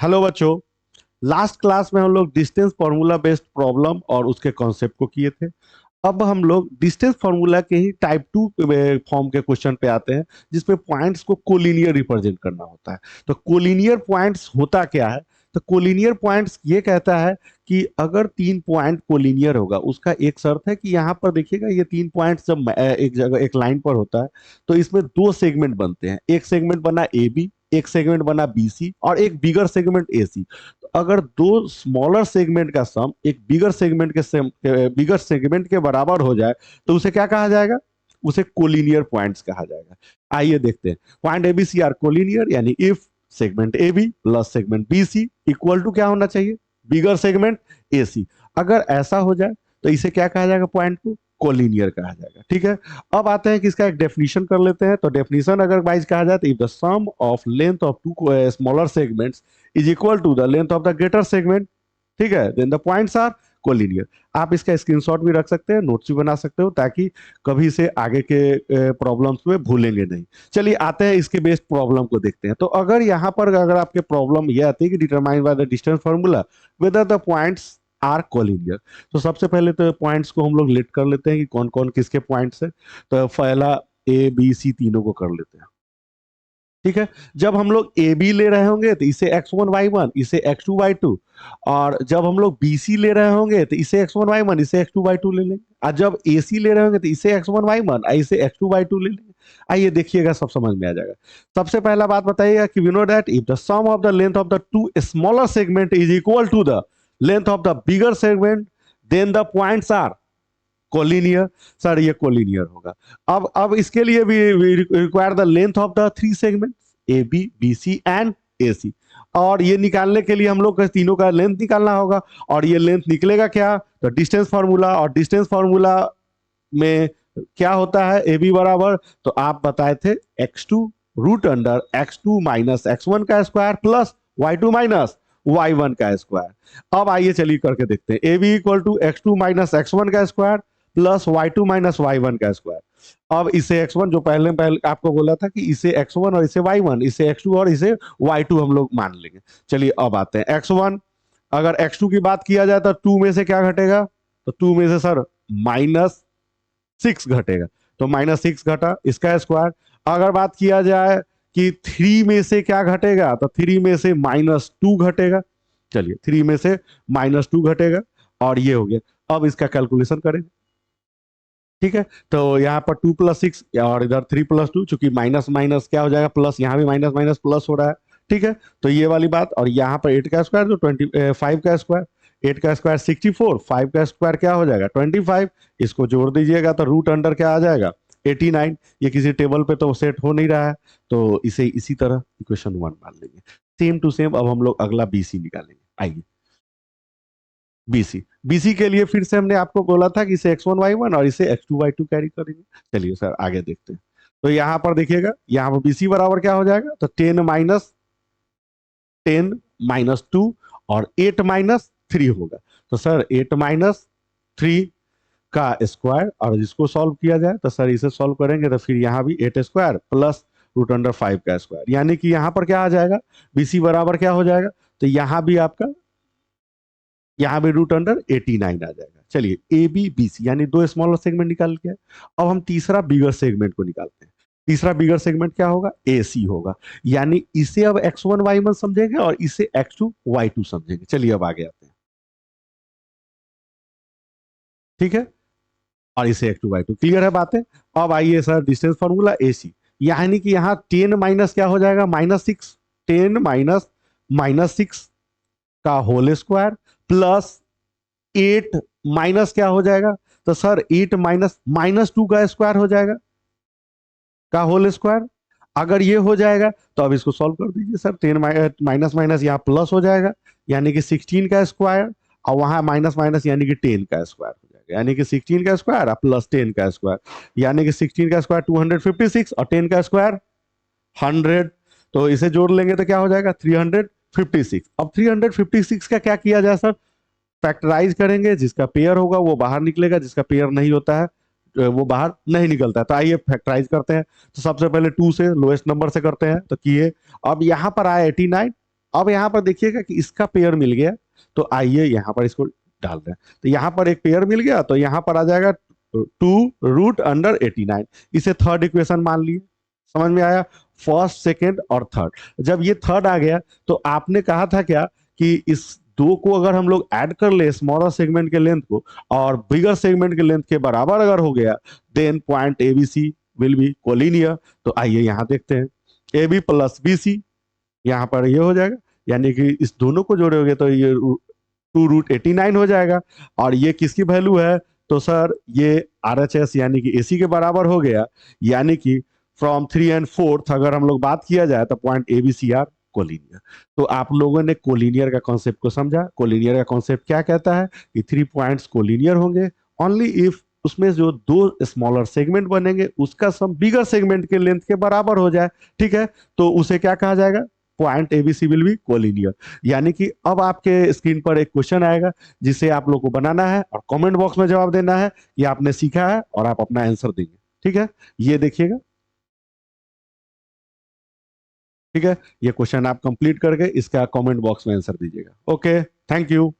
Hello बच्चों। Last class में हम लोग डिस्टेंस फार्मूला बेस्ड प्रॉब्लम और उसके कॉन्सेप्ट को किए थे। अब हम लोग डिस्टेंस फार्मूला के ही टाइप टू फॉर्म के क्वेश्चन पे आते हैं, जिसमें पॉइंट्स को कोलिनियर रिप्रेजेंट करना होता है। तो कोलिनियर पॉइंट्स होता क्या है? तो कोलिनियर पॉइंट्स ये कहता है कि अगर तीन पॉइंट कोलिनियर होगा, उसका एक शर्त है कि यहाँ पर देखिएगा, ये तीन पॉइंट्स जब एक जगह एक लाइन पर होता है तो इसमें दो सेगमेंट बनते हैं। एक सेगमेंट बना ए बी, एक सेगमेंट बना बी सी, और एक बिगर सेगमेंट ए सी। तो अगर दो स्मॉलर सेगमेंट का सम एक बिगर सेगमेंट के बराबर हो जाए तो उसे क्या कहा जाएगा? उसे कोलिनियर पॉइंट्स कहा जाएगा। आइए देखते हैं। पॉइंट एबीसी आर कोलिनियर, यानी if segment A B plus segment B C equal to क्या होना चाहिए? Bigger segment A C. अगर ऐसा हो जाए तो इसे क्या कहा जाएगा? पॉइंट को कोलिनियर कहा जाएगा। ठीक है। अब आते हैं कि इसका एक डेफिनेशन कर लेते हैं। तो डेफिनेशन अगर वाइज कहा जाए तो if the sum of length of two smaller segments is equal to the length of the greater segment, ठीक है, then the points are collinear. आप इसका स्क्रीनशॉट भी रख सकते हैं, नोट्स भी बना सकते हो, ताकि कभी से आगे के प्रॉब्लम्स में भूलेंगे नहीं। चलिए आते हैं इसके बेस्ड प्रॉब्लम को देखते हैं। तो अगर यहाँ पर अगर आपके प्रॉब्लम ये आती है कि determine by the distance formula whether the points are collinear, तो सबसे पहले तो पॉइंट्स को हम लोग लिस्ट कर लेते हैं कि कौन कौन किसके पॉइंट्स है। तो पहला ए बी सी तीनों को कर लेते हैं। ठीक है। जब हम लोग ए बी ले रहे होंगे तो इसे x1 y1, इसे x2 y2। और जब हम लोग बी सी ले रहे होंगे तो इसे x1 y1, इसे x2 y2 ले लेंगे। और जब ए सी ले रहे होंगे तो इसे x1 y1, इसे x2 y2 ले लेंगे। आइए देखिएगा, सब समझ में आ जाएगा। सबसे पहला बात बताइएगा कि we know that if the sum of the length of the two smaller segment is equal to the length of the bigger segment, then the points are collinear. Sir ये कोलिनियर होगा। अब इसके लिए भी require the length of the three segment A B B C and A C. और ये निकालने के लिए हम लोग तीनों का लेंथ निकालना होगा। और ये लेंथ निकलेगा क्या? तो डिस्टेंस फार्मूला। और डिस्टेंस फार्मूला में क्या होता है? ए बी बराबर, तो आप बताए थे x2 root under x2 minus x1 का square plus y2 minus y1 का स्क्वायर। अब आइए चलिए करके देखते हैं। A B equal to x2 minus x1 का square plus y2 minus y1 का स्क्वायर। अब इसे x1 जो पहले पहले आपको बोला था कि इसे x1 और इसे y1, इसे x2 और इसे y2 हम लोग मान लेंगे। चलिए अब आते हैं x1। अगर x2 की बात किया जाए तो 2 में से क्या घटेगा? तो 2 में से सर -6 घटेगा। तो -6 घटा, इसका स्क्वायर। अगर बात किया जाए कि 3 में से क्या घटेगा, तो 3 में से -2 घटेगा। चलिए 3 में से -2 घटेगा और ये हो गया। अब इसका कैलकुलेशन करें। ठीक है। तो यहाँ पर 2 + 6 और इधर 3 + 2, चूंकि माइनस माइनस क्या हो जाएगा? प्लस। यहाँ भी माइनस माइनस प्लस हो रहा है। ठीक है। तो ये वाली बात। और यहाँ पर 8 का स्क्वायर, जो 25 का स्क्वायर। 8 का स्क्वायर 64, 5 का स्क्वायर क्या हो जाएगा? 25। इसको जोड़ दीजिएगा तो रूट अंडर क्या आ जाएगा? 89। ये किसी टेबल पे तो सेट हो नहीं रहा है, तो इसे इसी तरह इक्वेशन 1 मान लेंगे। सेम टू सेम अब हम लोग अगला बीसी निकालेंगे। आइए बीसी। बीसी के लिए फिर से हमने आपको बोला था कि इसे x1 y1 और इसे x2 y2 कैरी करेंगे। चलिए सर आगे देखते हैं। तो यहाँ पर देखिएगा, यहाँ पर बीसी बराबर क्या हो जाएगा? तो 10 - 2 और 8 - 3 होगा। तो सर 8 - 3 का स्क्वायर, और जिसको सॉल्व किया जाए तो सर इसे सॉल्व करेंगे तो फिर यहाँ भी 8 स्क्वायर प्लस रूट अंडर 5 का स्क्वायर, यानी कि यहाँ पर क्या आ जाएगा? बीसी बराबर क्या हो जाएगा? तो यहाँ भी आपका, यहाँ भी रूट अंडर 89 आ जाएगा। चलिए ए बी बी सी यानी दो स्मॉलर सेगमेंट निकाल के। अब हम तीसरा बिगर सेगमेंट को निकालते हैं। तीसरा बिगर सेगमेंट क्या होगा? ए सी होगा। यानी इसे अब x1 y1 समझेंगे और इसे x2 y2 समझेंगे। चलिए अब आगे आते हैं। ठीक है। और इसे x2 y2 क्लियर है बातें। अब आइए सर डिस्टेंस फॉर्मूला ए सी, यानी कि यहाँ 10 माइनस क्या हो जाएगा? -6। 10 माइनस -6 का होल स्क्वायर प्लस 8 माइनस क्या हो जाएगा? तो सर 8 माइनस -2 का स्क्वायर हो जाएगा, का होल स्क्वायर। अगर ये हो जाएगा तो अब इसको सॉल्व कर दीजिए सर। 10 माइनस माइनस यहाँ प्लस हो जाएगा, यानी कि 16 का स्क्वायर, और वहां माइनस माइनस यानी कि 10 का स्क्वायर हो जाएगा, यानी कि 16 का स्क्वायर और प्लस 10 का स्क्वायर, यानी कि 16 का स्क्वायर 256 और 10 का स्क्वायर 100। तो इसे जोड़ लेंगे तो क्या हो जाएगा? 356। अब 356 का क्या किया जाए सर? फैक्टराइज करेंगे, जिसका पेयर होगा वो बाहर निकलेगा, जिसका पेयर नहीं होता है वो बाहर नहीं निकलता है। तो आइए फैक्टराइज करते हैं। तो सबसे पहले 2 से लोएस्ट नंबर से करते हैं, तो किए। अब यहाँ पर आया 89, अब यहाँ पर देखिएगा कि इसका पेयर मिल गया, तो आइए यहाँ पर इसको डाल रहे हैं। तो यहाँ पर एक पेयर मिल गया, तो यहाँ पर आ जाएगा 2√अंडर 89। इसे थर्ड इक्वेशन मान लिए। समझ में आया? फर्स्ट, सेकेंड और थर्ड। जब ये थर्ड आ गया तो आपने कहा था क्या कि इस दो को अगर हम लोग ऐड कर ले, स्मॉलर सेगमेंट के लेंथ को, और बिगर सेगमेंट के लेंथ के बराबर अगर हो गया, then point ABC will be collinear. तो आइए यहां देखते हैं, A B plus B C, यहाँ पर ये हो जाएगा, यानी कि इस दोनों को जोड़ोगे तो ये 2√89 हो जाएगा। और ये किसकी वैल्यू है? तो सर ये RHS यानी कि AC के बराबर हो गया। यानी कि फ्रॉम 3 और 4 अगर हम लोग बात किया जाए तो पॉइंट ABCR कोलिनियर। तो आप लोगों ने कोलिनियर का कॉन्सेप्ट को समझा। कोलिनियर का कॉन्सेप्ट क्या कहता है कि 3 पॉइंट्स कोलिनियर होंगे ओनली इफ उसमें जो दो स्मॉलर सेगमेंट बनेंगे उसका सम बिगर सेगमेंट के लेंथ के बराबर हो जाए। ठीक है, तो उसे क्या कहा जाएगा? Point ABC will be collinear. यानी कि अब आपके स्क्रीन पर एक क्वेश्चन आएगा जिसे आप लोग को बनाना है और कमेंट बॉक्स में जवाब देना है कि आपने सीखा है और आप अपना आंसर देंगे। ठीक है, ये देखिएगा। ठीक है, ये क्वेश्चन आप कंप्लीट करके इसका कमेंट बॉक्स में आंसर दीजिएगा। Okay, thank you.